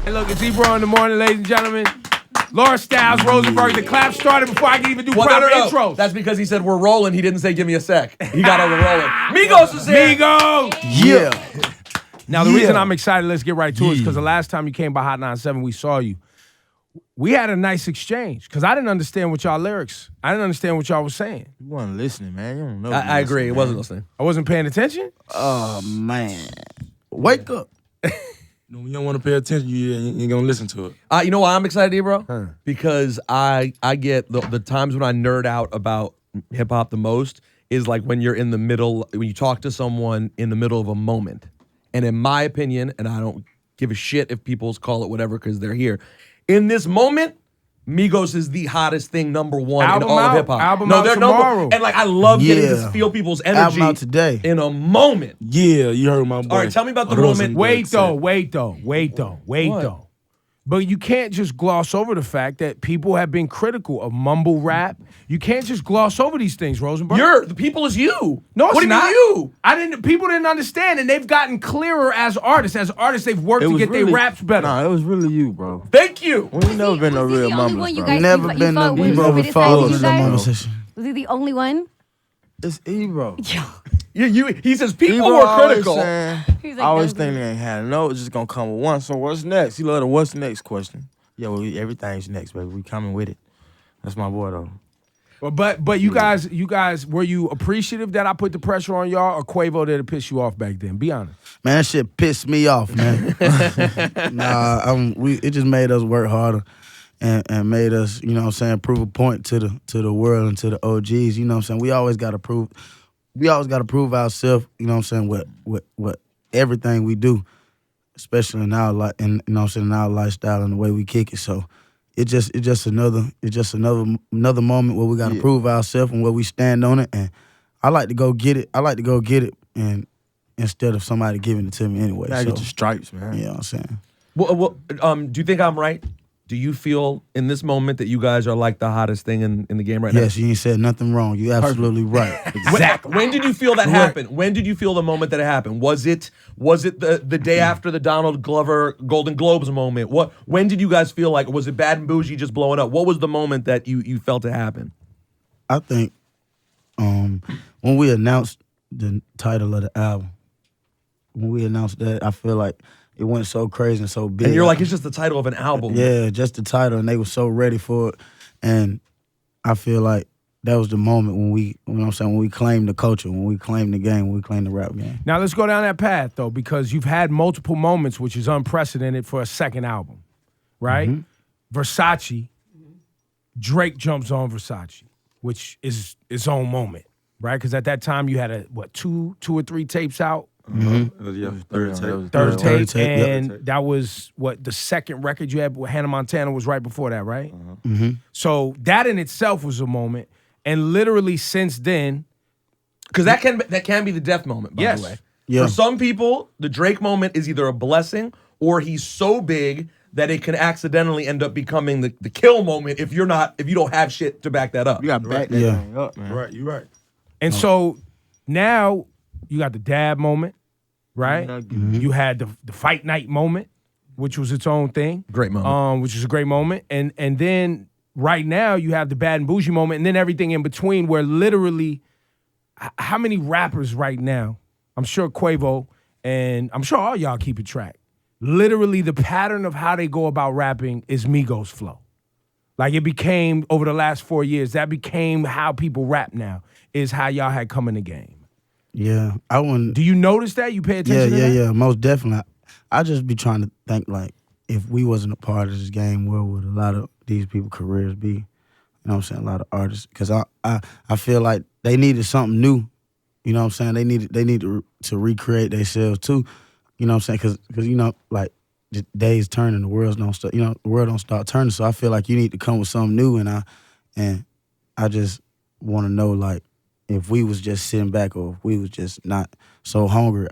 Hey, look, it's Ebro in the morning, ladies and gentlemen. Laura Styles, Rosenberg. The clap started before I can even do proper intros. That's because he said we're rolling. He didn't say give me a sec. He got over rolling. Migos is here. Migos! Yeah. Now, the reason I'm excited, let's get right to it, is because the last time you came by Hot 97, we saw you. We had a nice exchange because I didn't understand what y'all lyrics. I didn't understand what y'all was saying. You wasn't listening, man. You don't know. I agree. It wasn't listening. I wasn't paying attention. Oh, man. Wake up. No, when you don't want to pay attention, you ain't gonna listen to it. You know why I'm excited, bro? Because I get the times when I nerd out about hip hop the most is like when you're in the middle, when you talk to someone in the middle of a moment. And in my opinion, and I don't give a shit if people call it whatever because they're here. In this moment, Migos is the hottest thing, number one Album in all out. of hip hop. Album no, out they're tomorrow. number. And like I love getting Yeah. to feel people's energy Album out today. in a moment. Yeah, you heard my boy. All right, tell me about the Rosen moment. Wait said. though. What? But you can't just gloss over the fact that people have been critical of mumble rap. You can't just gloss over these things, Rosenberg. The people is you. No, it's what do you not. mean you? People didn't understand, and they've gotten clearer as artists. As artists, they've worked to get their raps better. Nah, it was really you, bro. Thank you. We ain't never been no real mumblers, bro. guys Never you been no felt was Ebro criticizing you guys? session. Was he the only one? It's Ebro. He says people Ebro were always critical. saying, He's I like, always "Don't think they ain't had no. It's just gonna come with one. So what's next? He love the what's next question. Yeah, well, everything's next, baby. We coming with it. That's my boy, though. But you guys, were you appreciative that I put the pressure on y'all, or Quavo did it piss you off back then? Be honest. Man, that shit pissed me off, man. It just made us work harder and made us, you know what I'm saying, prove a point to the world and to the OGs. You know what I'm saying? We always gotta prove ourselves, you know what I'm saying, what everything we do, especially in our you know what I'm saying, in our lifestyle and the way we kick it. So it's just another moment where we gotta prove ourselves and where we stand on it. And I like to go get it. And instead of somebody giving it to me anyway. Gotta get your stripes, man. You know what I'm saying? Well, do you think I'm right? Do you feel in this moment that you guys are like the hottest thing in the game right now? Yes, you ain't said nothing wrong. You absolutely right. Exactly. When did you feel that happen? When did you feel the moment that it happened? Was it the day after the Donald Glover Golden Globes moment? When did you guys feel like, was it Bad and Bougie just blowing up? What was the moment that you felt it happen? I think when we announced the title of the album, when we announced that, I feel like it went so crazy and so big. And you're like, it's just the title of an album. Yeah, just the title, and they were so ready for it. And I feel like that was the moment when we, you know what I'm saying, when we claimed the culture, when we claimed the game, when we claimed the rap game. Now let's go down that path though, because you've had multiple moments, which is unprecedented for a second album, right? Versace, Drake jumps on Versace, which is its own moment, right? Because at that time you had two or three tapes out. Yeah, third tape. Third tape, tape, and yep. that was the second record you had with Hannah Montana was right before that, right? So that in itself was a moment, and literally since then, Because that can be the death moment, by Yes. the way. Yeah. For some people, the Drake moment is either a blessing or he's so big that it can accidentally end up becoming the kill moment if you don't have shit to back that up. You got to back that Yeah. thing up, man. Right, you right. and so now you got the dab moment, right? Mhm. You had the fight night moment, which was its own thing. Great moment. Which is a great moment. And then right now you have the Bad and Bougie moment, and then everything in between where literally, how many rappers right now, I'm sure Quavo, and I'm sure all y'all keep a track, literally the pattern of how they go about rapping is Migos flow. Like it became, over the last 4 years, that became how people rap now, is how y'all had come in the game. Yeah, I wouldn't. Do you notice that? You pay attention to that? Yeah, most definitely. I just be trying to think, like, if we wasn't a part of this game, where would a lot of these people's careers be? You know what I'm saying? A lot of artists. Because I feel like they needed something new. You know what I'm saying? They needed to recreate themselves too. You know what I'm saying? Because you know, like, the days turning, the world don't start turning. So I feel like you need to come with something new, and I just want to know, like, if we was just sitting back or if we was just not so hungry,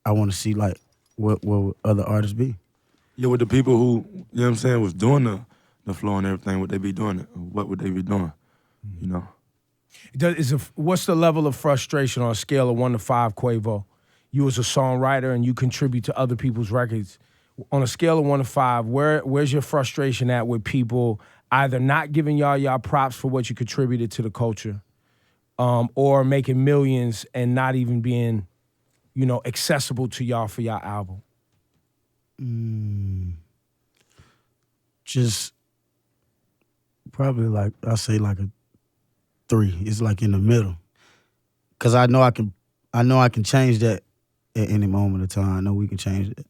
I want to see, like, what would other artists be? Yeah, with the people who, you know what I'm saying, was doing the flow and everything, would they be doing it? What would they be doing? You know? What's the level of frustration on a scale of 1 to 5, Quavo? you as a songwriter and you contribute to other people's records. On a scale of 1 to 5, where's your frustration at with people either not giving y'all props for what you contributed to the culture, or making millions and not even being, accessible to y'all for y'all album? Just probably like I say like a 3. It's like in the middle, cause I know I can change that at any moment of time. I know we can change it.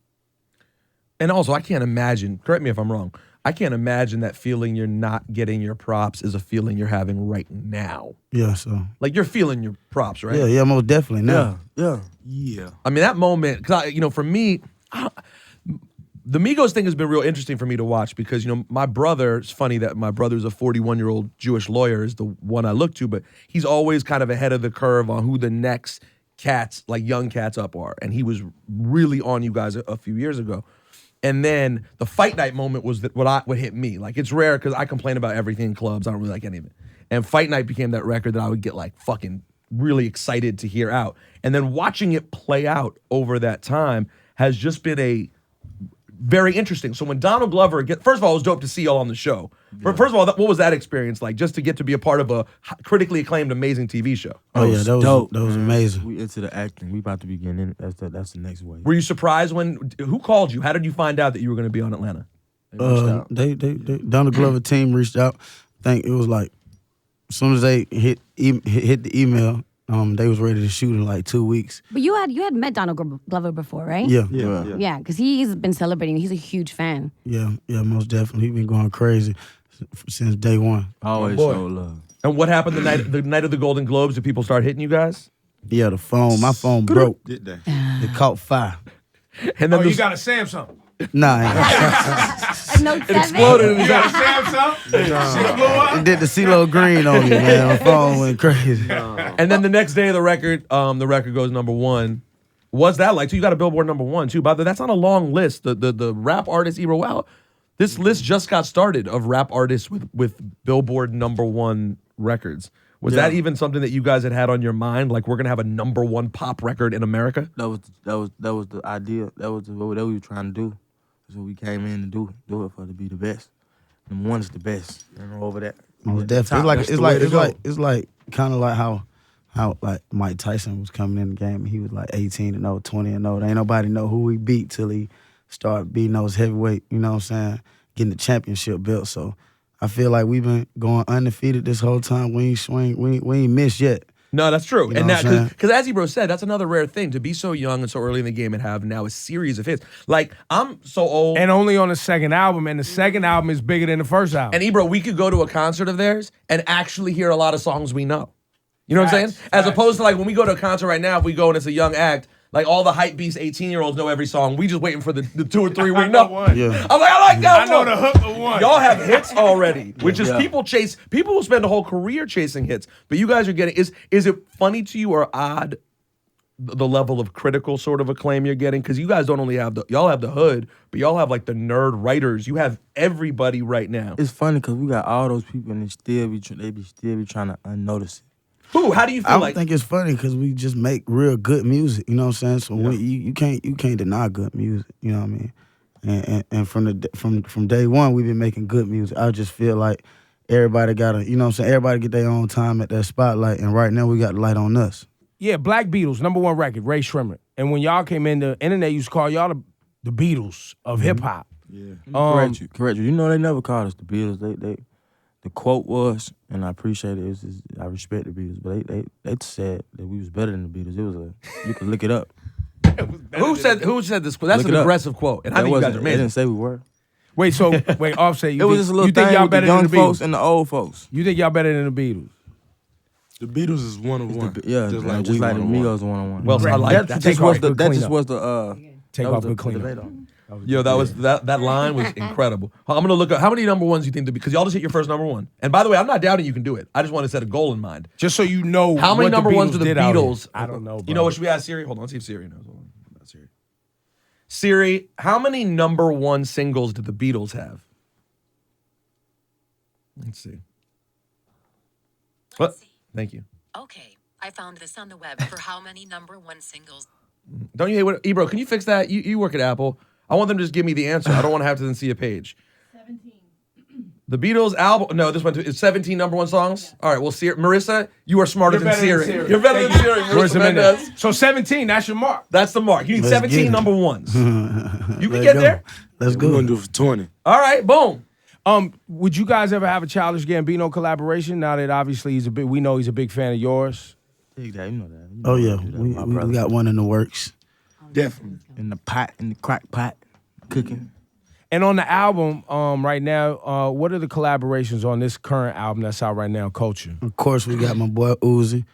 And also, I can't imagine, correct me if I'm wrong, I can't imagine that feeling you're not getting your props is a feeling you're having right now. Yeah, so. Like, you're feeling your props, right? Yeah, most definitely now. Yeah. I mean, that moment, because, for me, the Migos thing has been real interesting for me to watch because, my brother, it's funny that my brother's a 41-year-old Jewish lawyer is the one I look to, but he's always kind of ahead of the curve on who the next cats, like young cats up are. And he was really on you guys a few years ago. And then the Fight Night moment was what hit me. Like, it's rare because I complain about everything in clubs. I don't really like any of it. And Fight Night became that record that I would get like fucking really excited to hear out. And then watching it play out over that time has just been very interesting. So when Donald Glover, first of all, it was dope to see y'all on the show. Yeah. First of all, what was that experience like? Just to get to be a part of a critically acclaimed, amazing TV show. Oh yeah, that was dope. That was amazing. We into the acting. We about to be getting in. That's the next wave. Were you surprised who called you? How did you find out that you were going to be on Atlanta? They Donald Glover team reached out. I think it was like as soon as they hit the email. They was ready to shoot in like 2 weeks. But you had met Donald Glover before, right? Yeah, because he's been celebrating. He's a huge fan. Yeah, most definitely. He's been going crazy since day one. Always show love. And what happened the night of the Golden Globes? Did people start hitting you guys? Yeah, my phone broke. Did they? It caught fire. And then you got a Samsung? Nah, A Note 7? it exploded. You got a Samsung? Shit blew up? it did the CeeLo Green on me, man. My phone went crazy. And then the next day, the record goes number 1. What's that like? So you got a Billboard number 1 too. By the way, that's on a long list. The rap artist Ebro. Wow, this list just got started of rap artists with Billboard number 1 records. Was that even something that you guys had on your mind? Like, we're gonna have a number 1 pop record in America? That was the idea. That was what we were trying to do. That's what we came in to do it for, to be the best. Number 1 is the best. Over that. Most definitely. It's like kind of like how like Mike Tyson was coming in the game and he was like 18-0, 20-0. Ain't nobody know who he beat till he started beating those heavyweight, you know what I'm saying, getting the championship belt. So I feel like we've been going undefeated this whole time. We ain't missed yet. No, that's true. You know And what I'm that saying? because as Ebro said, that's another rare thing to be so young and so early in the game and have now a series of hits. Like, I'm so old. And only on the second album, and the second album is bigger than the first album. And Ebro, we could go to a concert of theirs and actually hear a lot of songs we know. You know what I'm saying? As opposed to like when we go to a concert right now, if we go and it's a young act, like all the hype beast 18-year-olds know every song. We just waiting for the 2 or 3 we know. Yeah. I'm like, I like that I one. know the hook of one. Y'all have hits already, which is people will spend a whole career chasing hits. But you guys are getting, is it funny to you or odd the level of critical sort of acclaim you're getting? Because you guys don't only have y'all have the hood, but y'all have like the nerd writers. You have everybody right now. It's funny because we got all those people and they still be trying to unnotice it. Who? How do you feel I like? think it's funny because we just make real good music. You know what I'm saying? So you can't deny good music. You know what I mean? And from day one, we've been making good music. I just feel like everybody gotta, you know what I'm saying? Everybody get their own time at that spotlight. And right now, we got the light on us. Yeah, Black Beatles, number 1 record, Ray Shrimmer. And when y'all came in, the internet used to call y'all the Beatles of hip hop. Yeah. Correct you. You know they never called us the Beatles. They the quote was, and I appreciate it. I respect the Beatles, but they said that we was better than the Beatles. It was you can look it up. Who said this quote? That's Look an it up. aggressive quote, and I think you guys are They amazing. didn't say we were. Wait, Offset, It was just a little you think thing y'all with the better than young the folks Beatles? and the old folks. You think y'all better than the Beatles? The Beatles is one of one. Yeah, just like the Migos one-on-one. Well, I like that. Take off the That just cleanup. was the Take that off was the cleanup. debate on. Yo, that line was incredible. I'm gonna look up how many number 1s you think because y'all just hit your first number 1. And by the way, I'm not doubting you can do it. I just want to set a goal in mind. Just so you know How many what number the 1s do the did out here. Beatles? I don't know, bro. You know what? Should we ask Siri? Hold on, let's see if Siri knows. Hold on. Not Siri. Siri, how many number 1 singles did the Beatles have? Let's see. What? Thank you. Okay, I found this on the web for how many number 1 singles Don't you hate what Ebro? Can you fix that? You work at Apple. I want them to just give me the answer. I don't want to have to then see a page. 17. The Beatles album. No, this one is 17 number one songs. All right, well, Marissa, you are smarter than Siri. You're better than Siri. Marissa Mendez. So 17, that's your mark. That's the mark. You need Let's 17 get number ones. You can Let's get go. there. Let's We're go. gonna do it for 20. All right, boom. Would you guys ever have a Childish Gambino collaboration? Now that obviously we know he's a big fan of yours. You know that. Oh yeah, My we brother. got one in the works. Definitely. In the pot, in the crack pot, cooking. And on the album, right now, what are the collaborations on this current album that's out right now, Culture? Of course, we got my boy Uzi,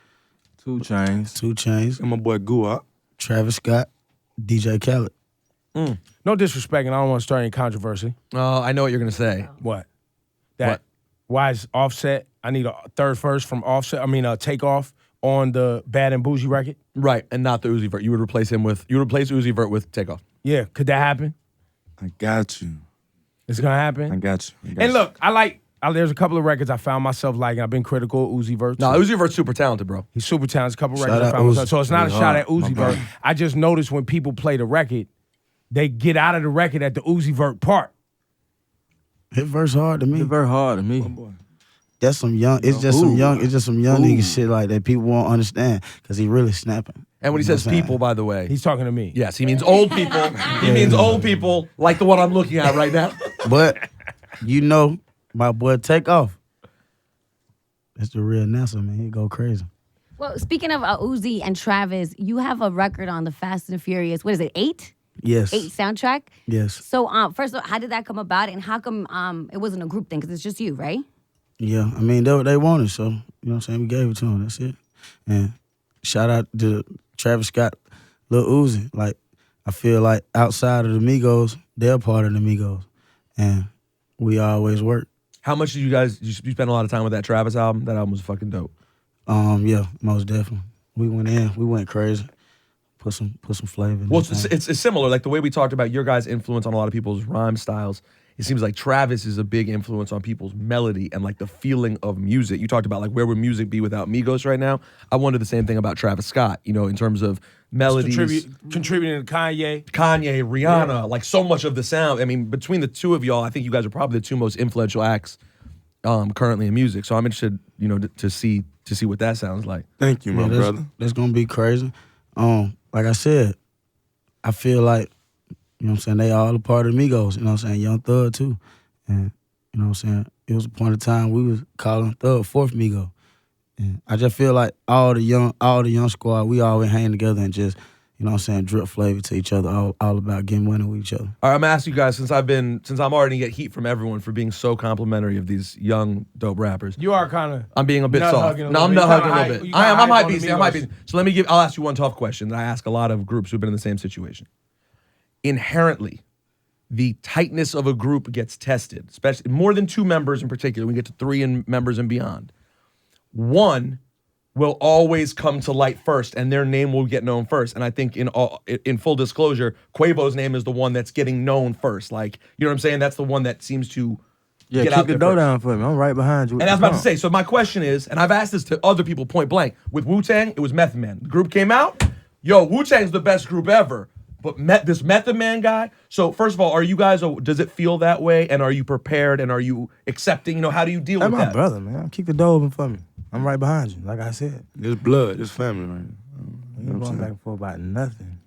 2 Chainz. 2 Chainz, And my boy Guap. Travis Scott, DJ Khaled. No disrespect, and I don't want to start any controversy. I know what you're gonna say. What? That? What? Why is Offset? I need a third verse from Offset. I mean, Takeoff on the Bad and Bougie record. Right, and not the Uzi Vert. You would replace Uzi Vert with Takeoff. Yeah, could that happen? I got you. It's gonna happen. I got you. And look, there's a couple of records I found myself liking. I've been critical of Uzi Vert. No, Uzi Vert's super talented, bro. He's super talented. A couple Shout records I out found myself. Uzi. So it's not a Really shot hard. at Uzi My Vert. bad. I just noticed when people play the record, they get out of the record at the Uzi Vert part. His verse hard to me. It's very hard to me. That's some young. It's just some young. It's just some young nigga shit like that people won't understand because he really snapping. And when he You know says what I'm saying? people, by the way, He's talking to me. yes, he means old people. He means old people like the one I'm looking at right now. But you know, my boy Takeoff. That's the real Nelson, man. He go crazy. Well, speaking of Uzi and Travis, you have a record on the Fast and Furious. What is it? 8 Yes. soundtrack. Yes. So, first of all, how did that come about, and how come it wasn't a group thing? Because it's just you, right? Yeah. I mean, they wanted, so you know what I'm saying. We gave it to him. That's it. And shout out to Travis Scott, Lil Uzi. Like, I feel like outside of the Migos, they're part of the Migos, and we always work. How much did you spend a lot of time with that Travis album? That album was fucking dope. Yeah, most definitely. We went crazy. Put some flavor in Well, it. it's similar. Like the way we talked about your guys' influence on a lot of people's rhyme styles. It seems like Travis is a big influence on people's melody and like the feeling of music. You talked about like where would music be without Migos right now? I wonder the same thing about Travis Scott, you know, in terms of melodies. Contributing to Kanye. Kanye, Rihanna, like so much of the sound. I mean, between the two of y'all, I think you guys are probably the two most influential acts currently in music. So I'm interested, you know, to see what that sounds like. Thank you, my brother. That's gonna be crazy. Like I said, I feel like, you know what I'm saying, they all a part of Migos, you know what I'm saying, Young Thug too. And, you know what I'm saying, it was a point of time we was calling Thug fourth Migo. And I just feel like all the young squad, we always hang together and just, you know what I'm saying, drip flavor to each other, all about getting money with each other. All right, I'm gonna ask you guys, since I'm already gonna get heat from everyone for being so complimentary of these young, dope rappers. You are kind of. I'm being a bit soft. No, I'm not hugging a little bit. I might be. So I'll ask you one tough question that I ask a lot of groups who've been in the same situation. Inherently, the tightness of a group gets tested, especially more than 2 members in particular. We get to 3 members and beyond. One will always come to light first, and their name will get known first. And I think in full disclosure, Quavo's name is the one that's getting known first. Like, you know what I'm saying? That's the one that seems to Yeah, get kick out the there door first. down for me. I'm right behind you. And I was about to say, so my question is, and I've asked this to other people point blank, with Wu-Tang, it was Method Man. The group came out, Wu-Tang's the best group ever. But this Method Man guy, so first of all, are you guys, does it feel that way? And are you prepared? And are you accepting? You know, how do you deal That's with my that? brother, man. Kick the door open for me. I'm right behind you, like I said. It's blood. It's family, right? We ain't going back and forth about nothing.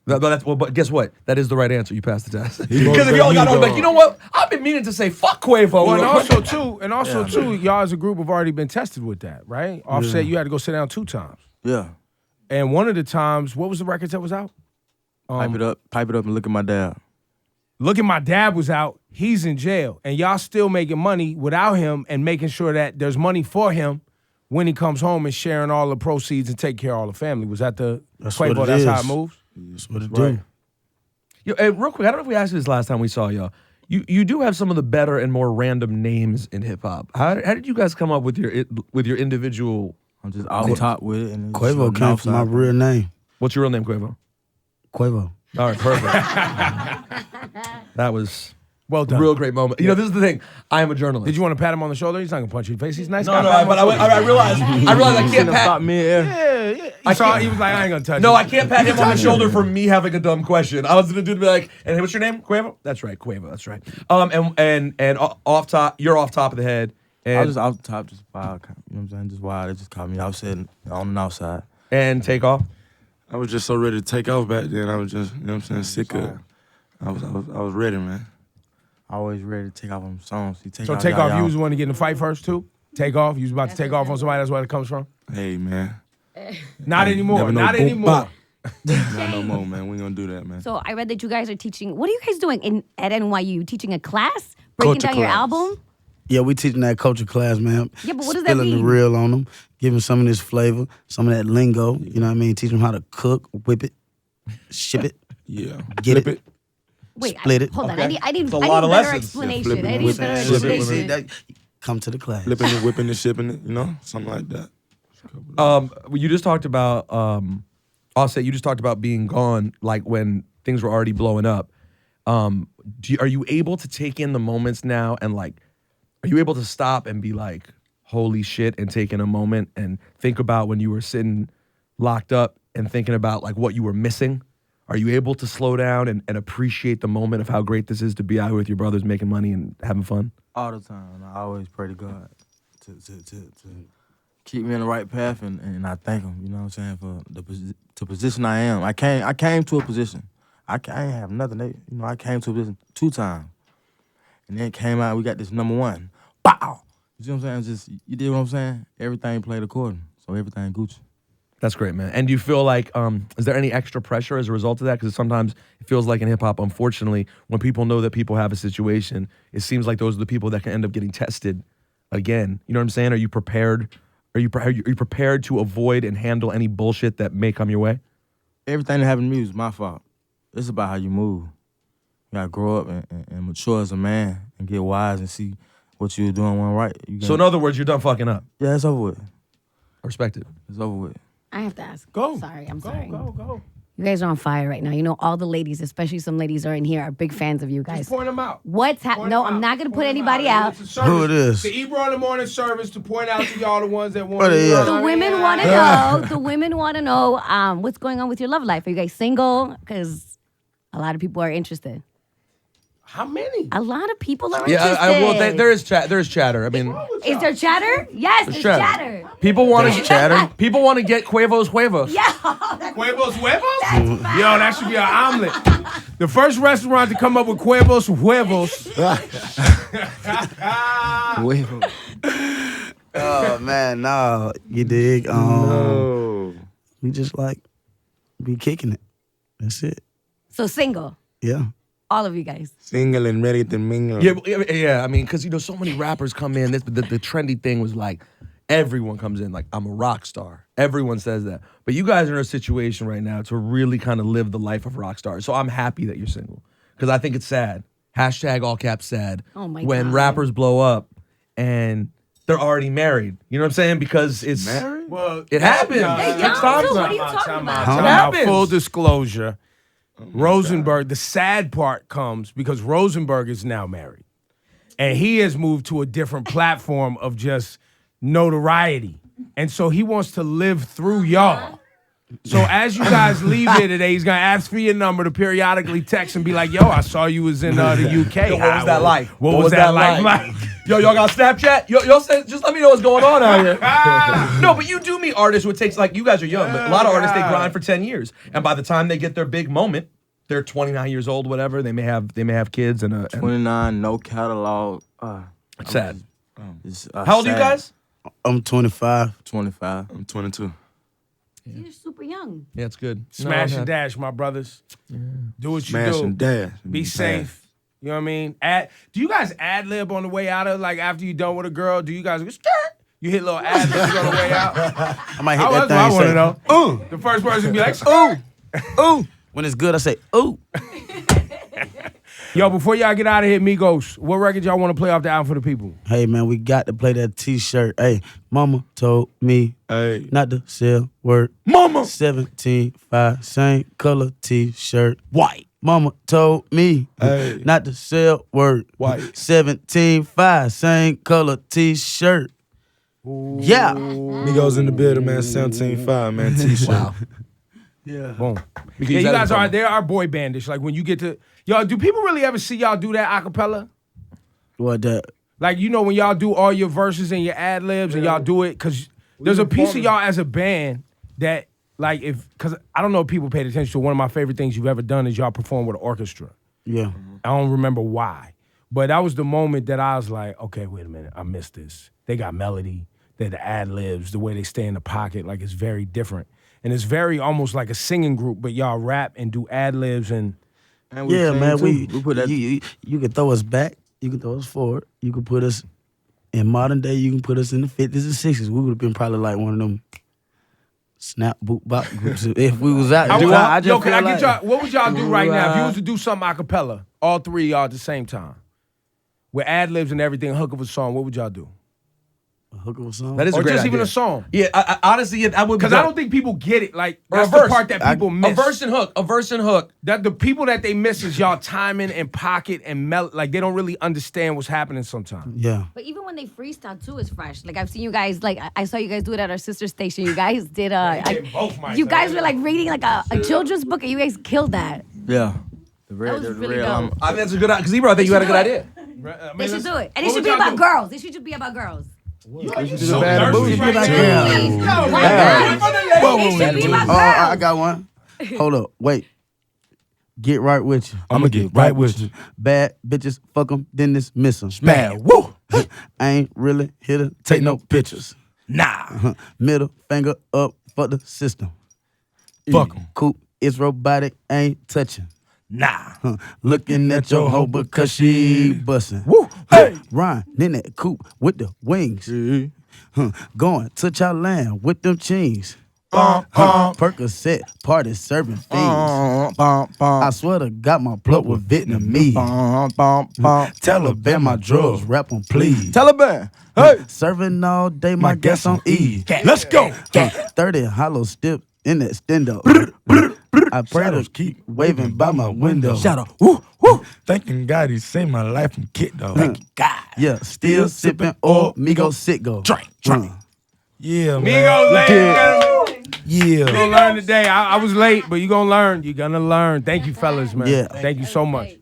But guess what? That is the right answer. You passed the test. He Because if y'all got on, goes- like, you know what? I've been meaning to say fuck Quavo. Well, and also too, y'all as a group have already been tested with that, right? Offset, you had to go sit down 2 times. Yeah. And one of the times, what was the record that was out? Pipe it up, and look at my dad. Look at My Dad was out. He's in jail. And y'all still making money without him and making sure that there's money for him when he comes home and sharing all the proceeds and take care of all the family. Was that the That's Quavo? what it That's is. how it moves? That's what it Right. do. Hey, real quick, I don't know if we asked you this last time we saw y'all. You do have some of the better and more random names in hip hop. How did you guys come up with your individual? I'm just off top with it. And Quavo came from my real name, What's your real name, Quavo? Quavo. All right, perfect. That was Well done. Real great moment. You know, this is the thing. I am a journalist. Did you want to pat him on the shoulder? He's not gonna punch you in the face. He's a nice No, guy. no. Pat him But on the shoulder. I realized I can't pat. Stop mid-air. Yeah. He was like, I ain't gonna touch No, you. I can't pat him on the shoulder for me having a dumb question. I was gonna do to be like, and hey, what's your name? Quavo? That's right, Quavo. That's right. And off top, you're off top of the head. I was And just out the top, just wild. You know what I'm saying? Just wild. They just caught me outside on the outside. and take off. I was just so ready to take off back then. I was just, you know what I'm saying, sick of it. I was ready, man. Always ready to take off on songs. So take off. You was the one to get in the fight first too. Take off. You was about to take off on somebody. That's where it comes from. Hey, man. Not anymore. Never know. Not Boom, anymore. bop. Not no more, man. We ain't gonna do that, man. So I read that you guys are teaching. What are you guys doing at NYU? Teaching a class? Breaking Culture down your class. album? Yeah, we teaching that culture class, man. Yeah, but what does that Spilling mean? the real on them, giving some of this flavor, some of that lingo. You know what I mean? Teach them how to cook, whip it, ship it, Yeah. get Flip it. Wait, Split it. hold on. Okay. I need It's a better lot of lessons. explanation. flipping I and need whipping. better Flip it, explanation. flip Come to the class. Flipping it, whipping it, shipping it, you know? Something like that. You just talked about Offset. You just talked about being gone, like when things were already blowing up. Are you able to take in the moments now and like, are you able to stop and be like, holy shit, and take in a moment and think about when you were sitting locked up and thinking about like what you were missing? Are you able to slow down and appreciate the moment of how great this is to be out here with your brothers making money and having fun? All the time. I always pray to God to keep me in the right path, and I thank him, you know what I'm saying, for the position I am. I came to a position. I ain't have nothing. I came to a position 2 times. And then came out, we got this #1. Bow! You see what I'm saying? Just, you did what I'm saying? Everything played according. So everything Gucci. That's great, man. And do you feel like, is there any extra pressure as a result of that? Because sometimes it feels like in hip hop, unfortunately, when people know that people have a situation, it seems like those are the people that can end up getting tested again. You know what I'm saying? Are you prepared? Are you prepared to avoid and handle any bullshit that may come your way? Everything that happened to me was my fault. It's about how you move. You gotta grow up and mature as a man and get wise and see what you were doing wasn't right. So in other words, you're done fucking up. Yeah, it's over with. I respect it. It's over with. I have to ask. Go. Sorry, I'm sorry. Go. You guys are on fire right now. You know, all the ladies, especially some ladies are in here, are big fans of you guys. Just point them out. What's happening? No, I'm not going to put anybody out. Who it is? The Ebro in the morning service to point out to y'all the ones that want What it is? The women want to know. The women want to know what's going on with your love life. Are you guys single? Because a lot of people are interested. How many? A lot of people are Yeah, interested. there is there is chatter. I mean, Is there chatter? Yes, there's chatter. people want to chatter? People want to get Quavo's huevos. Yeah. Huevos huevos? Yo, that should be an omelet. The first restaurant to come up with huevos huevos. Oh man, no, you dig? We just like be kicking it. That's it. So single, Yeah. all of you guys. Single and ready to mingle. Yeah. I mean, because so many rappers come in. The trendy thing was like everyone comes in like I'm a rock star. Everyone says that, but you guys are in a situation right now to really kind of live the life of rock stars. So I'm happy that you're single because I think it's sad. Hashtag all caps sad. Oh my when God. rappers blow up and they're already married. You know what I'm saying? Because it's Married? Well, it happens. They It young takes time. too. What are Time you out, talking time about? out, It time out. happens. Full disclosure. Rosenberg, the sad part comes because Rosenberg is now married. And he has moved to a different platform of just notoriety. And so he wants to live through y'all. So as you guys leave here today, he's gonna ask for your number to periodically text and be like, yo, I saw you was in the UK. Yo, what was that like? What was that like? Yo, y'all got Snapchat? Y'all say, just let me know what's going on out here. No, but you do meet artists who it takes, like, you guys are young, but a lot of artists, they grind for 10 years. And by the time they get their big moment, they're 29 years old, whatever. They may have kids and 29, no catalog. it's sad. It's, How old are you sad. guys? I'm 25. 25. I'm 22. You're super young. Yeah, it's good. Smash No, and dash, my brothers. Do what you Smash do. and dash. Be safe. You know what I mean? Do you guys ad lib on the way out of, like, after you done with a girl? Do you guys go, skirt? You hit little ad libs on the way out? I might hit That's that what I thing want to and say, know. ooh, The first person be like, ooh. ooh. When it's good, I say, ooh. Yo, before y'all get out of here, Migos, what record y'all want to play off the album for the people? Hey, man, we got to play that T-shirt. Hey, mama told me Hey. not to sell word. Mama. 17.5, same color T-shirt. White. Mama told me Hey. not to sell word. White. 17.5, same color T-shirt. Yeah. Migos in the building, man. 17.5, man. T-shirt. Wow. Yeah. Boom. Yeah, you guys are, they are boy bandish. Like when you get to, y'all, do people really ever see y'all do that acapella? What that? Like, you know, when y'all do all your verses and your ad libs and y'all do it, because there's a piece of y'all as a band that, like, because I don't know if people paid attention to, one of my favorite things you've ever done is y'all perform with an orchestra. Yeah. I don't remember why. But that was the moment that I was like, okay, wait a minute, I missed this. They got melody, they're the ad libs, the way they stay in the pocket, like it's very different. And it's very almost like a singing group, but y'all rap and do ad libs and Yeah, sing, man. too. We put that. you can throw us back, you can throw us forward, you can put us in modern day, you can put us in the 50s and 60s. We would have been probably like one of them snap boot bop groups if we was out there. I just can feel I like, get y'all, what would y'all do right now if you was to do something a cappella, all three of y'all at the same time? With ad libs and everything, hook of a song, what would y'all do? a hook of a song? That is a Or great just even idea. a song? Yeah, I honestly, I would. Because I don't think people get it. Like, Or a that's the verse. part that people miss. A verse and hook. That the people that they miss is y'all timing and pocket and like they don't really understand what's happening sometimes. Yeah. But even when they freestyle too, it's fresh. Like I've seen you guys. Like I saw you guys do it at our sister station. You guys did did both mics. you guys were like reading like a children's book, and you guys killed that. Yeah. The That was really dope. I mean, that's a good idea. Because Ebro, I think you had a good idea. They should do it, and it should be about girls. It should just be about girls. You so bad thirsty bougie. right Like, now. yeah. It should be about Oh, girls. I got one. Hold up. Wait. Get right with you. I'ma get right with you. Bad bitches, fuck them, then dismiss them. Man, woo. I ain't really here to take no pictures. Nah. Middle finger up for the system. Fuck 'em. Coop is robotic, ain't touching. Nah. Looking at your hoe because she bustin'. Woo. Hey. Ryan in that coupe with the wings. Going to your land with them cheese. Percocet party serving fiends. I swear to God, my plug with Vietnamese. Taliban, my drugs, rap on please. Taliban. Hey. Serving all day, my gas on E. Let's go. 30 hollow stip in that stendo. I pray to Shadows keep waving by my window. Shadow. Woo. Woo. Thanking God he saved my life from kid dog. Thank you, God. Yeah, still sipping oil, Migos Sitgo. Drink. Yeah, man. Migos, ladies. Yeah. You gonna learn today. I was late, but you gonna learn. You're gonna learn. Thank you, fellas, man. Yeah. Thank you so much.